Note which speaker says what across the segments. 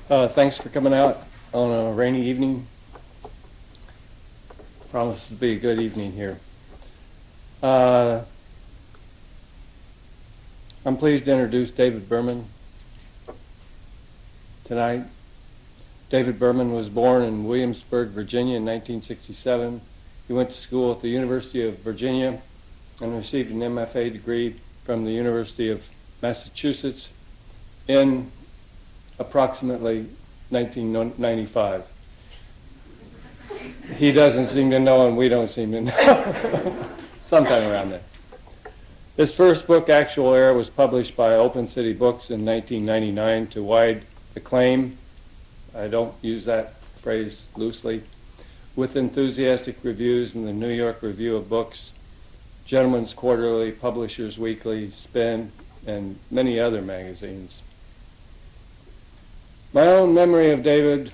Speaker 1: Thanks for coming out on a rainy evening. Promises to be a good evening here. I'm pleased to introduce David Berman tonight. David Berman was born in Williamsburg, Virginia in 1967. He went to school at the University of Virginia and received an MFA degree from the University of Massachusetts in approximately 1995. He doesn't seem to know and we don't seem to know. Sometime around there. His first book, Actual Air, was published by Open City Books in 1999 to wide acclaim. I don't use that phrase loosely. With enthusiastic reviews in the New York Review of Books, Gentleman's Quarterly, Publishers Weekly, Spin, and many other magazines. My own memory of David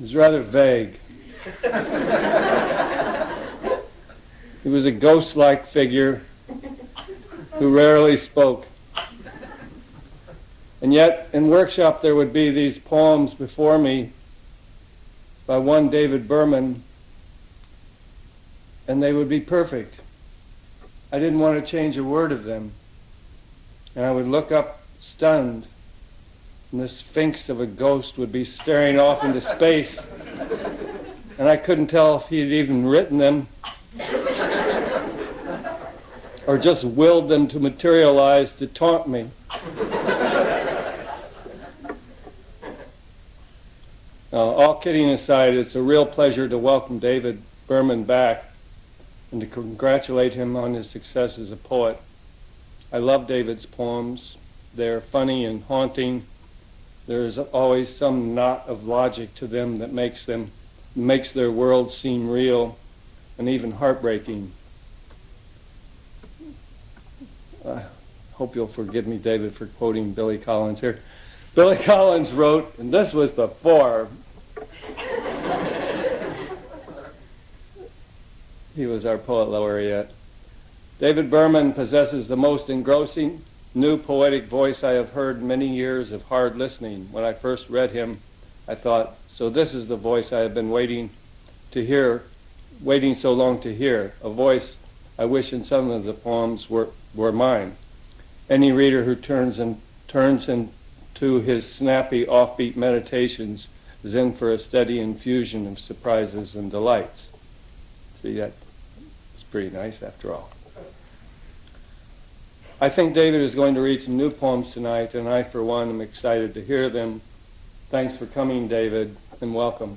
Speaker 1: is rather vague. He was a ghost-like figure who rarely spoke. And yet, in workshop, there would be these poems before me by one David Berman, and they would be perfect. I didn't want to change a word of them. And I would look up stunned, and the sphinx of a ghost would be staring off into space, and I couldn't tell if he had even written them or just willed them to materialize to taunt me. All kidding aside, it's a real pleasure to welcome David Berman back and to congratulate him on his success as a poet. I love David's poems. They're funny and haunting. There's always some knot of logic to them that makes their world seem real and even heartbreaking. I hope you'll forgive me, David, for quoting Billy Collins here. Billy Collins wrote, and this was before he was our poet laureate. David Berman possesses the most engrossing new poetic voice I have heard in many years of hard listening. When I first read him, I thought, so this is the voice I have been waiting so long to hear, a voice I wish in some of the poems were mine. Any reader who turns into his snappy, offbeat meditations is in for a steady infusion of surprises and delights. See, that was pretty nice after all. I think David is going to read some new poems tonight, and I, for one, am excited to hear them. Thanks for coming, David, and welcome.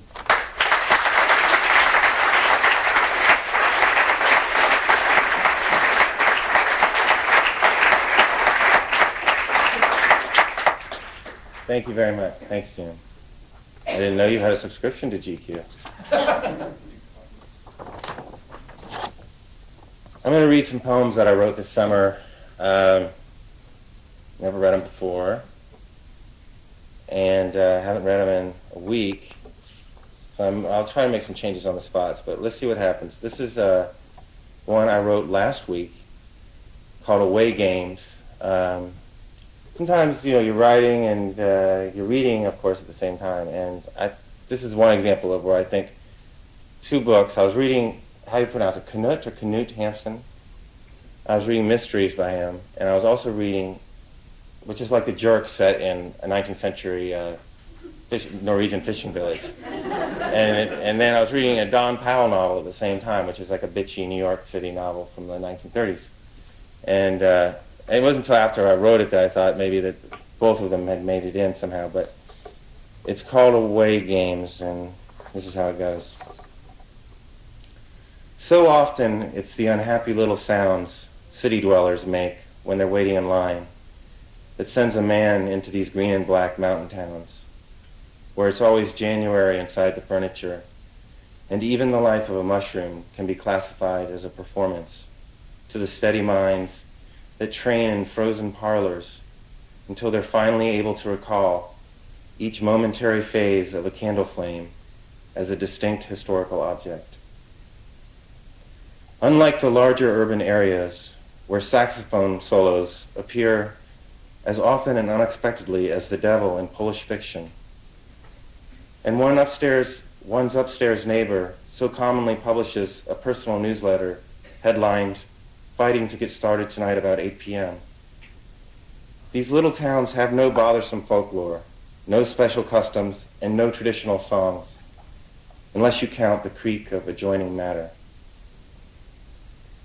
Speaker 2: Thank you very much. Thanks, Jim. I didn't know you had a subscription to GQ. I'm going to read some poems that I wrote this summer. Never read them before, and haven't read them in a week. So I'll try to make some changes on the spots, but let's see what happens. This is one I wrote last week called Away Games. Sometimes, you're writing and you're reading, of course, at the same time. And this is one example of where I think two books. I was reading, how do you pronounce it, Knut Hamsun? I was reading Mysteries by him, and I was also reading, which is like The Jerk set in a 19th century Norwegian fishing village. And then I was reading a Don Powell novel at the same time, which is like a bitchy New York City novel from the 1930s. And it wasn't until after I wrote it that I thought maybe that both of them had made it in somehow, but it's called Away Games, and this is how it goes. So often it's the unhappy little sounds city dwellers make when they're waiting in line that sends a man into these green and black mountain towns, where it's always January inside the furniture, and even the life of a mushroom can be classified as a performance to the steady minds that train in frozen parlors until they're finally able to recall each momentary phase of a candle flame as a distinct historical object. Unlike the larger urban areas where saxophone solos appear as often and unexpectedly as the devil in Polish fiction, And one's upstairs neighbor so commonly publishes a personal newsletter headlined, "Fighting to get started tonight about 8 p.m." These little towns have no bothersome folklore, no special customs, and no traditional songs, unless you count the creak of adjoining matter.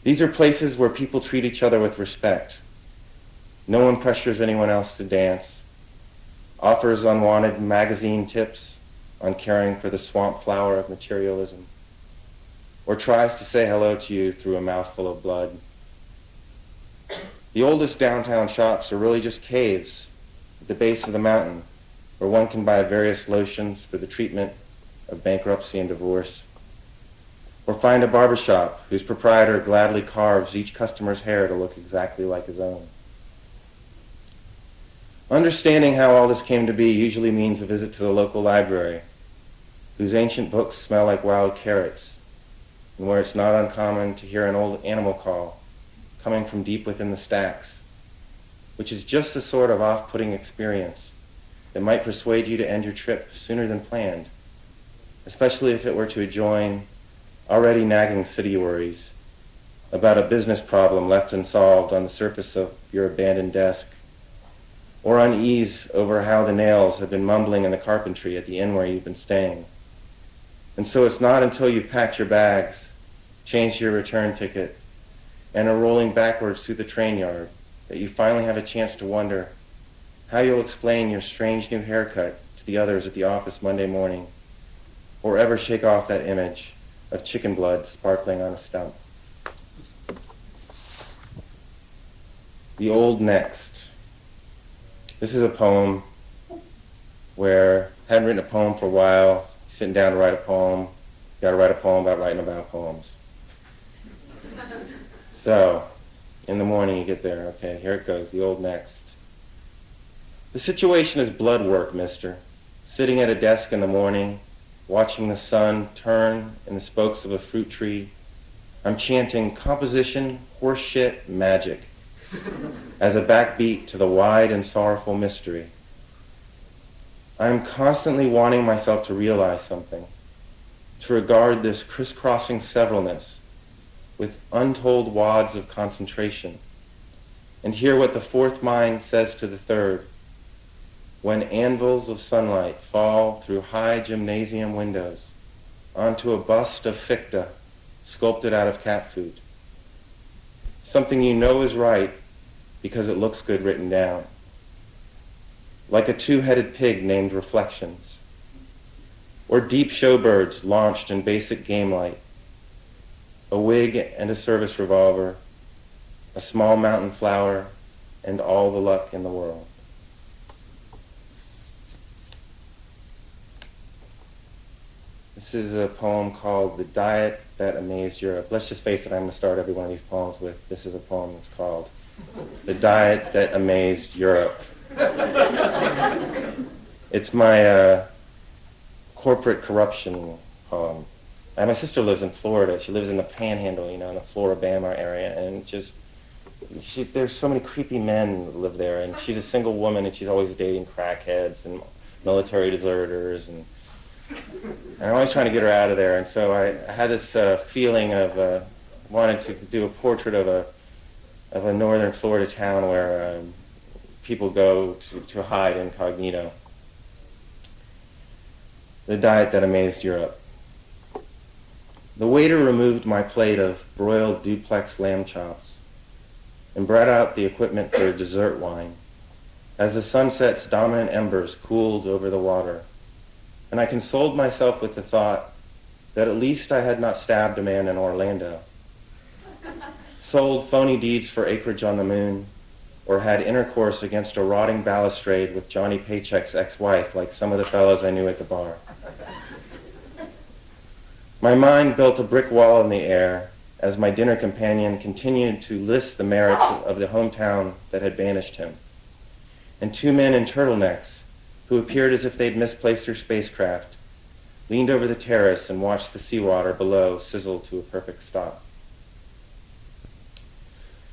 Speaker 2: These are places where people treat each other with respect. No one pressures anyone else to dance, offers unwanted magazine tips on caring for the swamp flower of materialism, or tries to say hello to you through a mouthful of blood. The oldest downtown shops are really just caves at the base of the mountain where one can buy various lotions for the treatment of bankruptcy and divorce, or find a barbershop whose proprietor gladly carves each customer's hair to look exactly like his own. Understanding how all this came to be usually means a visit to the local library, whose ancient books smell like wild carrots, and where it's not uncommon to hear an old animal call coming from deep within the stacks, which is just the sort of off-putting experience that might persuade you to end your trip sooner than planned, especially if it were to join already nagging city worries about a business problem left unsolved on the surface of your abandoned desk, or unease over how the nails have been mumbling in the carpentry at the inn where you've been staying. And so it's not until you've packed your bags, changed your return ticket, and are rolling backwards through the train yard that you finally have a chance to wonder how you'll explain your strange new haircut to the others at the office Monday morning, or ever shake off that image of chicken blood sparkling on a stump. The Old Next. This is a poem where I hadn't written a poem for a while, sitting down to write a poem. You got to write a poem about writing about poems. So, in the morning you get there. Okay, here it goes, The Old Next. The situation is blood work, mister. Sitting at a desk in the morning, watching the sun turn in the spokes of a fruit tree, I'm chanting composition, horseshit, magic as a backbeat to the wide and sorrowful mystery. I am constantly wanting myself to realize something, to regard this crisscrossing severalness with untold wads of concentration, and hear what the fourth mind says to the third, when anvils of sunlight fall through high gymnasium windows onto a bust of Fichte sculpted out of cat food. Something you know is right because it looks good written down. Like a two-headed pig named Reflections, or deep showbirds launched in basic game light, a wig and a service revolver, a small mountain flower, and all the luck in the world. This is a poem called The Diet That Amazed Europe. Let's just face it, I'm going to start every one of these poems with, this is a poem that's called The Diet That Amazed Europe. It's my corporate corruption poem. My sister lives in Florida. She lives in the Panhandle, in the Floribama area, and there's so many creepy men that live there, and she's a single woman, and she's always dating crackheads and military deserters, and I'm always trying to get her out of there. And so I had this feeling of wanting to do a portrait of a northern Florida town where people go to hide incognito. The Diet That Amazed Europe. The waiter removed my plate of broiled duplex lamb chops and brought out the equipment for dessert wine as the sunset's dominant embers cooled over the water, and I consoled myself with the thought that at least I had not stabbed a man in Orlando, sold phony deeds for acreage on the moon, or had intercourse against a rotting balustrade with Johnny Paycheck's ex-wife like some of the fellows I knew at the bar. My mind built a brick wall in the air as my dinner companion continued to list the merits of the hometown that had banished him, and two men in turtlenecks, who appeared as if they'd misplaced their spacecraft, leaned over the terrace and watched the seawater below sizzle to a perfect stop.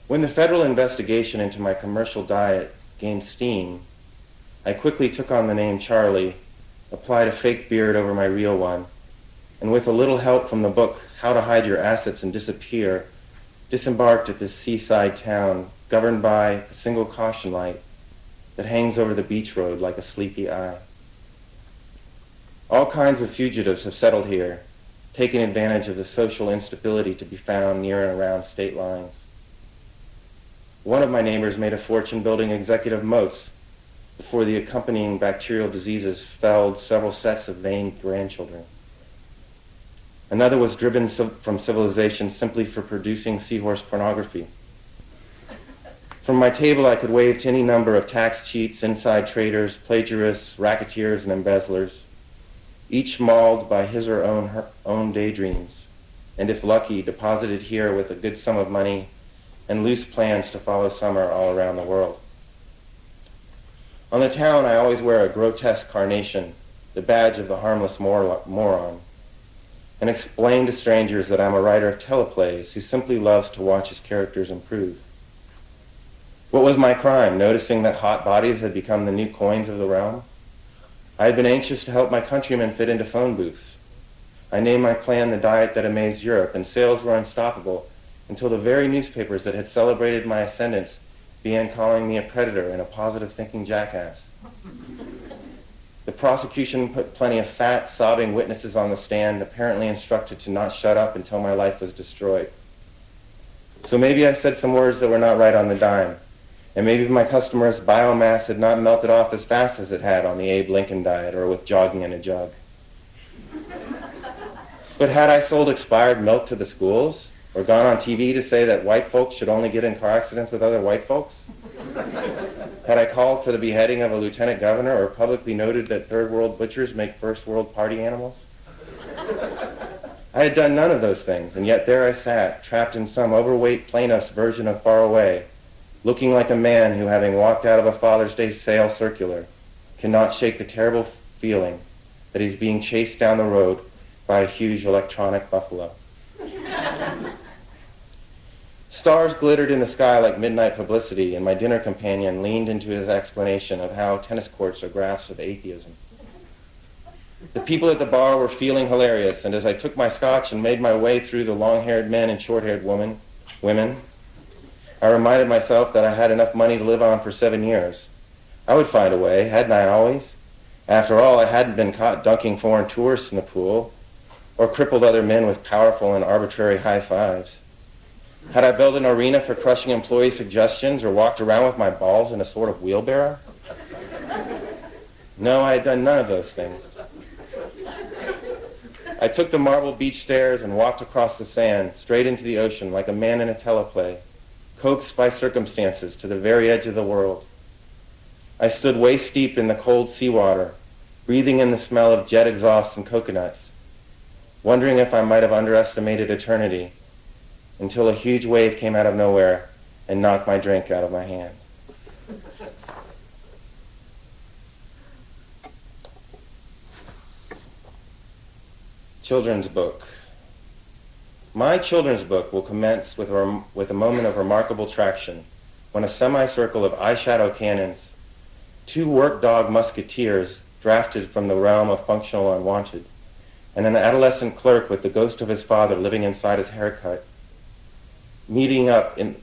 Speaker 2: When the federal investigation into my commercial diet gained steam, I quickly took on the name Charlie applied a fake beard over my real one, and with a little help from the book How to Hide Your Assets and Disappear, disembarked at this seaside town governed by the single caution light that hangs over the beach road like a sleepy eye. All kinds of fugitives have settled here, taking advantage of the social instability to be found near and around state lines. One of my neighbors made a fortune building executive moats before the accompanying bacterial diseases felled several sets of vain grandchildren. Another was driven from civilization simply for producing seahorse pornography. From my table, I could wave to any number of tax cheats, inside traders, plagiarists, racketeers, and embezzlers, each mauled by his or her own daydreams, and if lucky, deposited here with a good sum of money and loose plans to follow summer all around the world. On the town, I always wear a grotesque carnation, the badge of the harmless moron, and explain to strangers that I'm a writer of teleplays who simply loves to watch his characters improve. What was my crime, noticing that hot bodies had become the new coins of the realm? I had been anxious to help my countrymen fit into phone booths. I named my plan The Diet That Amazed Europe, and sales were unstoppable until the very newspapers that had celebrated my ascendance began calling me a predator and a positive-thinking jackass. The prosecution put plenty of fat, sobbing witnesses on the stand, apparently instructed to not shut up until my life was destroyed. So maybe I said some words that were not right on the dime, and maybe my customers' biomass had not melted off as fast as it had on the Abe Lincoln diet or with jogging in a jug. But had I sold expired milk to the schools, or gone on TV to say that white folks should only get in car accidents with other white folks? Had I called for the beheading of a lieutenant governor, or publicly noted that third world butchers make first world party animals? I had done none of those things, and yet there I sat, trapped in some overweight plaintiff's version of Far Away, looking like a man who, having walked out of a Father's Day sale circular, cannot shake the terrible feeling that he's being chased down the road by a huge electronic buffalo. Stars glittered in the sky like midnight publicity, and my dinner companion leaned into his explanation of how tennis courts are graphs of atheism. The people at the bar were feeling hilarious, and as I took my scotch and made my way through the long-haired men and short-haired women, I reminded myself that I had enough money to live on for 7 years. I would find a way, hadn't I always? After all, I hadn't been caught dunking foreign tourists in the pool, or crippled other men with powerful and arbitrary high fives. Had I built an arena for crushing employee suggestions, or walked around with my balls in a sort of wheelbarrow? No, I had done none of those things. I took the marble beach stairs and walked across the sand, straight into the ocean, like a man in a teleplay, coaxed by circumstances to the very edge of the world. I stood waist-deep in the cold seawater, breathing in the smell of jet exhaust and coconuts, wondering if I might have underestimated eternity, until a huge wave came out of nowhere and knocked my drink out of my hand. Children's book. My children's book will commence with a moment of remarkable traction when a semicircle of eyeshadow cannons, 2 work dog musketeers drafted from the realm of functional unwanted, and an adolescent clerk with the ghost of his father living inside his haircut, meet up in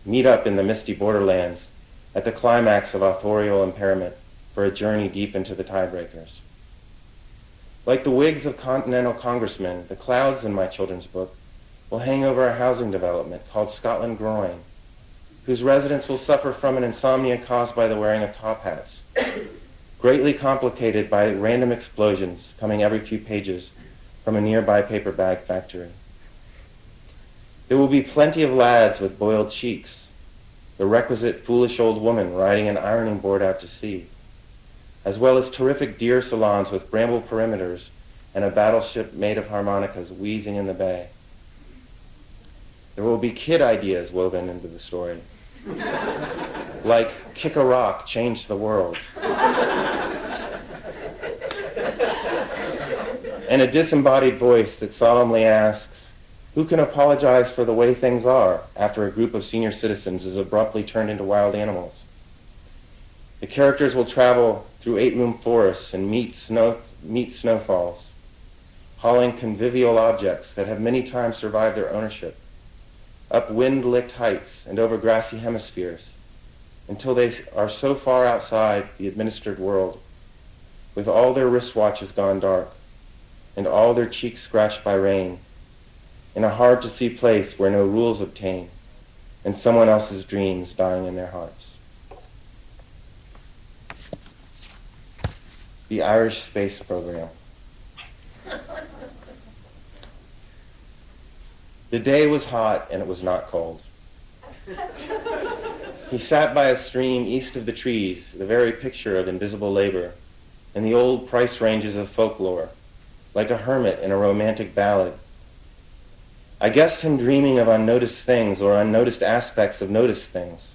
Speaker 2: the misty borderlands at the climax of authorial impairment for a journey deep into the tiebreakers. Like the wigs of continental congressmen, the clouds in my children's book will hang over a housing development called Scotland Groyne, whose residents will suffer from an insomnia caused by the wearing of top hats, greatly complicated by random explosions coming every few pages from a nearby paper bag factory. There will be plenty of lads with boiled cheeks, the requisite foolish old woman riding an ironing board out to sea, as well as terrific deer salons with bramble perimeters and a battleship made of harmonicas wheezing in the bay. There will be kid ideas woven into the story, like kick a rock, change the world, and a disembodied voice that solemnly asks, who can apologize for the way things are after a group of senior citizens is abruptly turned into wild animals? The characters will travel through 8-room forests and meet snowfalls, hauling convivial objects that have many times survived their ownership, up wind-licked heights and over grassy hemispheres, until they are so far outside the administered world, with all their wristwatches gone dark, and all their cheeks scratched by rain, in a hard-to-see place where no rules obtain, and someone else's dreams dying in their hearts. The Irish Space Program. The day was hot and it was not cold. He sat by a stream east of the trees, the very picture of invisible labor, and the old price ranges of folklore, like a hermit in a romantic ballad. I guessed him dreaming of unnoticed things or unnoticed aspects of noticed things,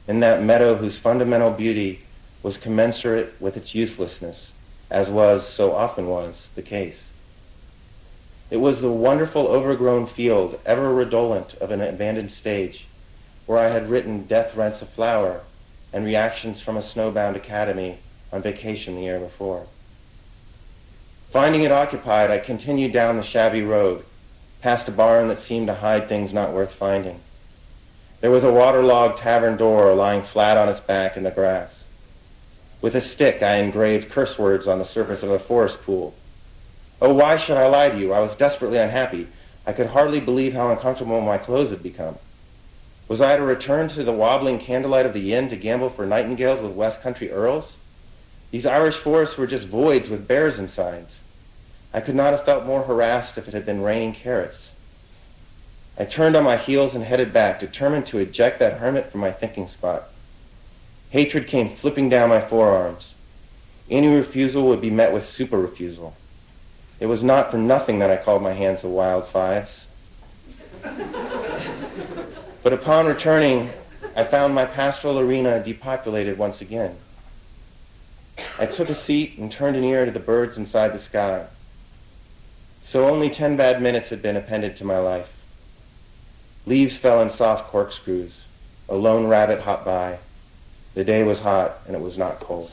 Speaker 2: in that meadow whose fundamental beauty was commensurate with its uselessness, as so often was, the case. It was the wonderful overgrown field, ever redolent of an abandoned stage, where I had written Death Rents a Flower and Reactions from a Snowbound Academy on vacation the year before. Finding it occupied, I continued down the shabby road, past a barn that seemed to hide things not worth finding. There was a waterlogged tavern door lying flat on its back in the grass. With a stick, I engraved curse words on the surface of a forest pool. Oh, why should I lie to you? I was desperately unhappy. I could hardly believe how uncomfortable my clothes had become. Was I to return to the wobbling candlelight of the inn to gamble for nightingales with West Country earls? These Irish forests were just voids with bears inside. I could not have felt more harassed if it had been raining carrots. I turned on my heels and headed back, determined to eject that hermit from my thinking spot. Hatred came flipping down my forearms. Any refusal would be met with super refusal. It was not for nothing that I called my hands the Wild Fives. But upon returning, I found my pastoral arena depopulated once again. I took a seat and turned an ear to the birds inside the sky. So only 10 bad minutes had been appended to my life. Leaves fell in soft corkscrews. A lone rabbit hopped by. The day was hot and it was not cold.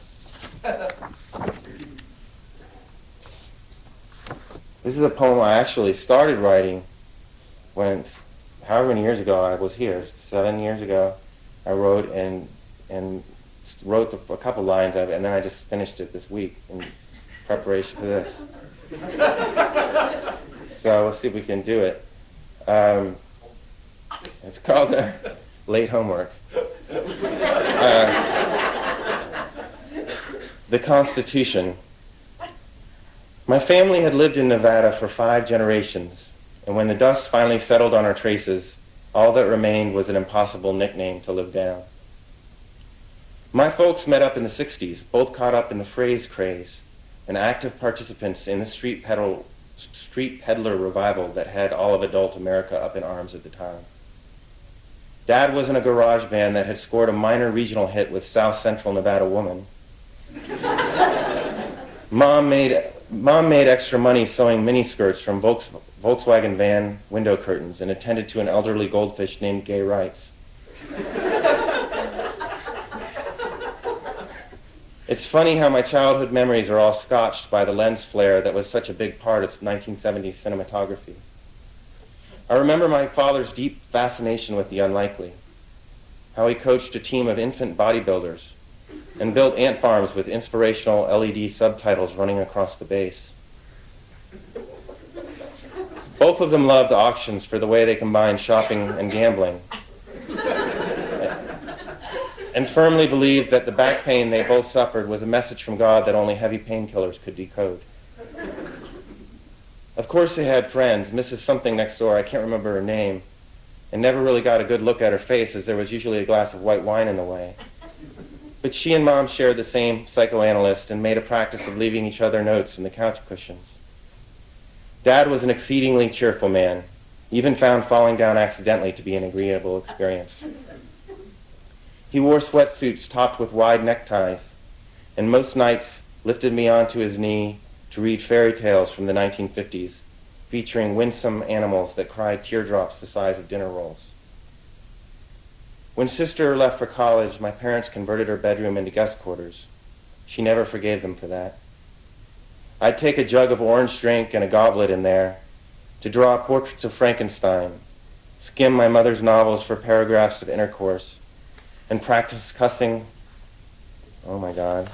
Speaker 2: This is a poem I actually started writing when, however many years ago I was here, 7 years ago, I wrote and wrote a couple lines of it, and then I just finished it this week in preparation for this. So let's see if we can do it. It's called Late Homework. The Constitution. My family had lived in Nevada for 5 generations, and when the dust finally settled on our traces, all that remained was an impossible nickname to live down. My folks met up in the 60s, both caught up in the phrase craze, and active participants in the street peddler revival that had all of adult America up in arms at the time. Dad was in a garage band that had scored a minor regional hit with South Central Nevada Woman. Mom made extra money sewing miniskirts from Volkswagen van window curtains and attended to an elderly goldfish named Gay Rights. It's funny how my childhood memories are all scotched by the lens flare that was such a big part of 1970s cinematography. I remember my father's deep fascination with the unlikely, how he coached a team of infant bodybuilders and built ant farms with inspirational LED subtitles running across the base. Both of them loved auctions for the way they combined shopping and gambling, and firmly believed that the back pain they both suffered was a message from God that only heavy painkillers could decode. Of course they had friends, Mrs. Something next door, I can't remember her name, and never really got a good look at her face as there was usually a glass of white wine in the way. But she and Mom shared the same psychoanalyst and made a practice of leaving each other notes in the couch cushions. Dad was an exceedingly cheerful man, even found falling down accidentally to be an agreeable experience. He wore sweatsuits topped with wide neckties, and most nights lifted me onto his knee to read fairy tales from the 1950s, featuring winsome animals that cried teardrops the size of dinner rolls. When sister left for college, my parents converted her bedroom into guest quarters. She never forgave them for that. I'd take a jug of orange drink and a goblet in there to draw portraits of Frankenstein, skim my mother's novels for paragraphs of intercourse, and practice cussing. Oh my God.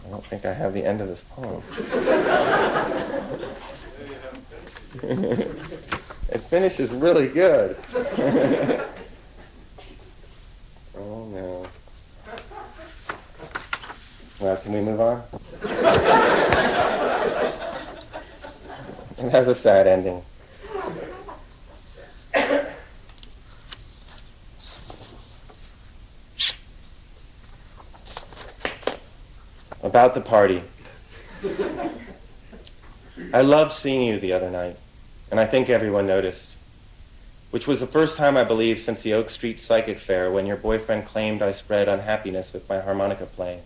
Speaker 2: I don't think I have the end of this poem. It finishes really good. Oh no. Well, can we move on? It has a sad ending. About the party. I loved seeing you the other night, and I think everyone noticed, which was the first time, I believe, since the Oak Street Psychic Fair when your boyfriend claimed I spread unhappiness with my harmonica playing.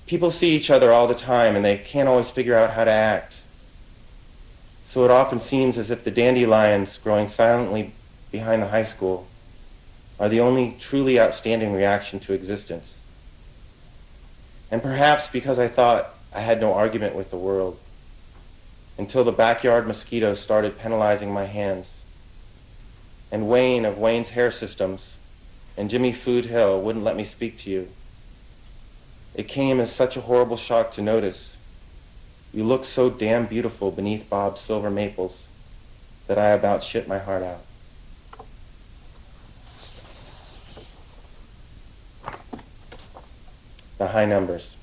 Speaker 2: People see each other all the time, and they can't always figure out how to act. So it often seems as if the dandelions growing silently behind the high school are the only truly outstanding reaction to existence. And perhaps because I thought I had no argument with the world, until the backyard mosquitoes started penalizing my hands, and Wayne of Wayne's Hair Systems and Jimmy Food Hill wouldn't let me speak to you. It came as such a horrible shock to notice. You looked so damn beautiful beneath Bob's silver maples that I about shit my heart out. The high numbers.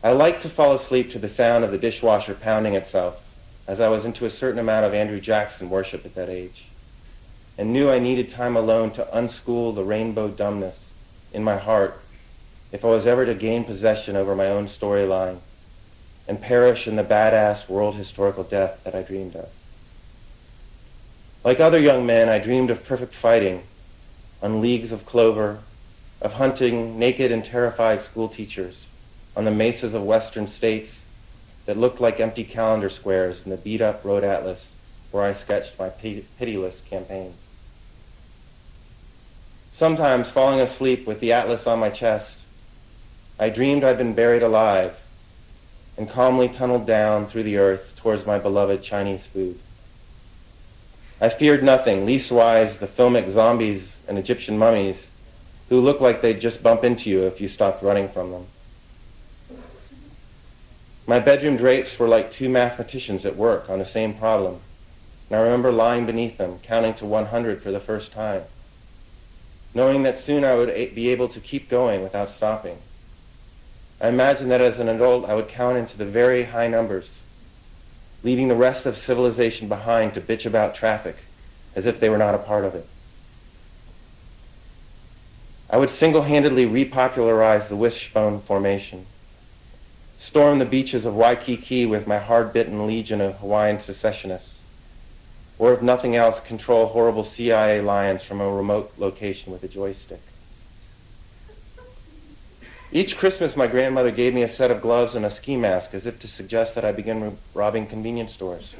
Speaker 2: I liked to fall asleep to the sound of the dishwasher pounding itself, as I was into a certain amount of Andrew Jackson worship at that age, and knew I needed time alone to unschool the rainbow dumbness in my heart if I was ever to gain possession over my own storyline and perish in the badass world historical death that I dreamed of. Like other young men, I dreamed of perfect fighting on leagues of clover, of hunting naked and terrified school teachers on the mesas of western states that looked like empty calendar squares in the beat-up road atlas where I sketched my pitiless campaigns. Sometimes, falling asleep with the atlas on my chest, I dreamed I'd been buried alive and calmly tunneled down through the earth towards my beloved Chinese food. I feared nothing, leastwise the filmic zombies and Egyptian mummies who looked like they'd just bump into you if you stopped running from them. My bedroom drapes were like two mathematicians at work on the same problem, and I remember lying beneath them, counting to 100 for the first time, knowing that soon I would be able to keep going without stopping. I imagined that as an adult I would count into the very high numbers, leaving the rest of civilization behind to bitch about traffic as if they were not a part of it. I would single-handedly repopularize the wishbone formation, storm the beaches of Waikiki with my hard-bitten legion of Hawaiian secessionists, or if nothing else, control horrible CIA lions from a remote location with a joystick. Each Christmas, my grandmother gave me a set of gloves and a ski mask as if to suggest that I begin robbing convenience stores.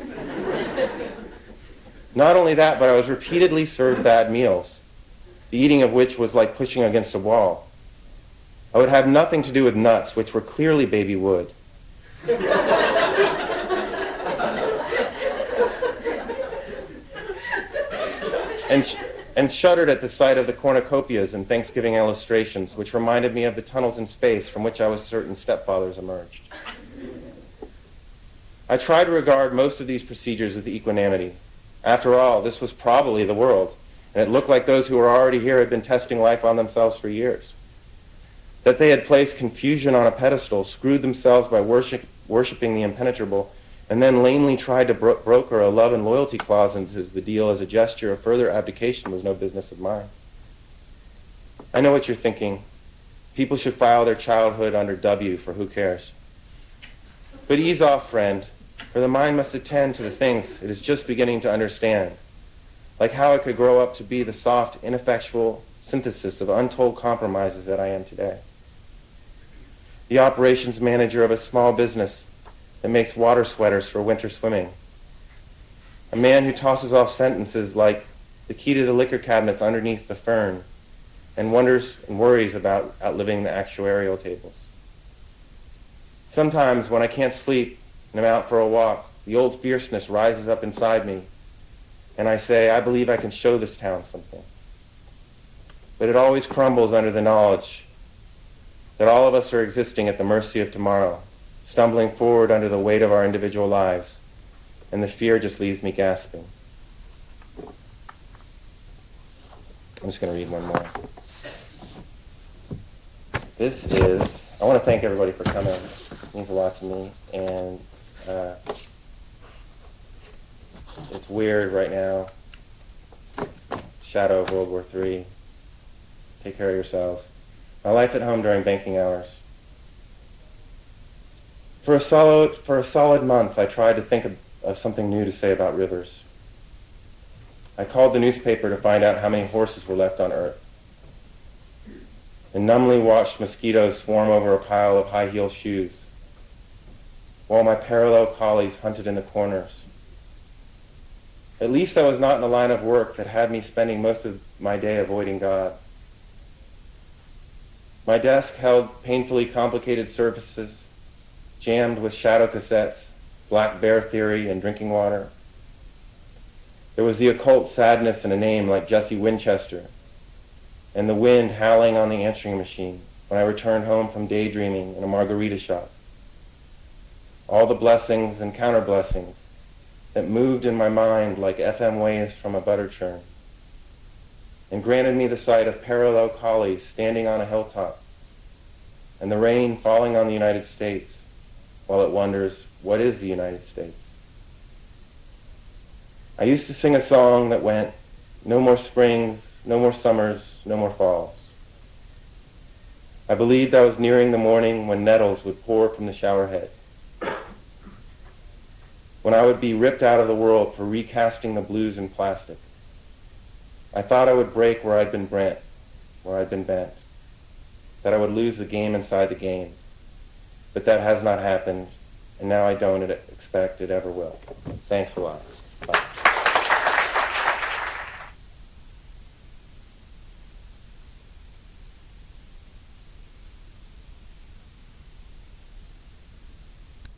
Speaker 2: Not only that, but I was repeatedly served bad meals, the eating of which was like pushing against a wall. I would have nothing to do with nuts, which were clearly baby wood. And shuddered at the sight of the cornucopias and Thanksgiving illustrations, which reminded me of the tunnels in space from which I was certain stepfathers emerged. I tried to regard most of these procedures with equanimity. After all, this was probably the world, and it looked like those who were already here had been testing life on themselves for years. That they had placed confusion on a pedestal, screwed themselves by worshiping the impenetrable, and then lamely tried to broker a love and loyalty clause into the deal as a gesture of further abdication was no business of mine. I know what you're thinking. People should file their childhood under W for who cares. But ease off, friend, for the mind must attend to the things it is just beginning to understand, like how it could grow up to be the soft, ineffectual synthesis of untold compromises that I am today. The operations manager of a small business, that makes water sweaters for winter swimming. A man who tosses off sentences like the key to the liquor cabinet's underneath the fern and wonders and worries about outliving the actuarial tables. Sometimes when I can't sleep and I'm out for a walk, the old fierceness rises up inside me and I say, I believe I can show this town something. But it always crumbles under the knowledge that all of us are existing at the mercy of tomorrow, stumbling forward under the weight of our individual lives, and the fear just leaves me gasping. I'm just going to read one more. This is, I want to thank everybody for coming. It means a lot to me, and it's weird right now. Shadow of World War III. Take care of yourselves. My life at home during banking hours. For a solid month, I tried to think of something new to say about rivers. I called the newspaper to find out how many horses were left on Earth, and numbly watched mosquitoes swarm over a pile of high-heeled shoes, while my parallel collies hunted in the corners. At least I was not in the line of work that had me spending most of my day avoiding God. My desk held painfully complicated surfaces, jammed with shadow cassettes, black bear theory, and drinking water. There was the occult sadness in a name like Jesse Winchester, and the wind howling on the answering machine when I returned home from daydreaming in a margarita shop. All the blessings and counter-blessings that moved in my mind like FM waves from a butter churn, and granted me the sight of parallel collies standing on a hilltop, and the rain falling on the United States, while it wonders, what is the United States? I used to sing a song that went, no more springs, no more summers, no more falls. I believed I was nearing the morning when nettles would pour from the shower head, when I would be ripped out of the world for recasting the blues in plastic. I thought I would break where I'd been bent, that I would lose the game inside the game. But that has not happened, and now I don't expect it ever will. Thanks a lot. Bye.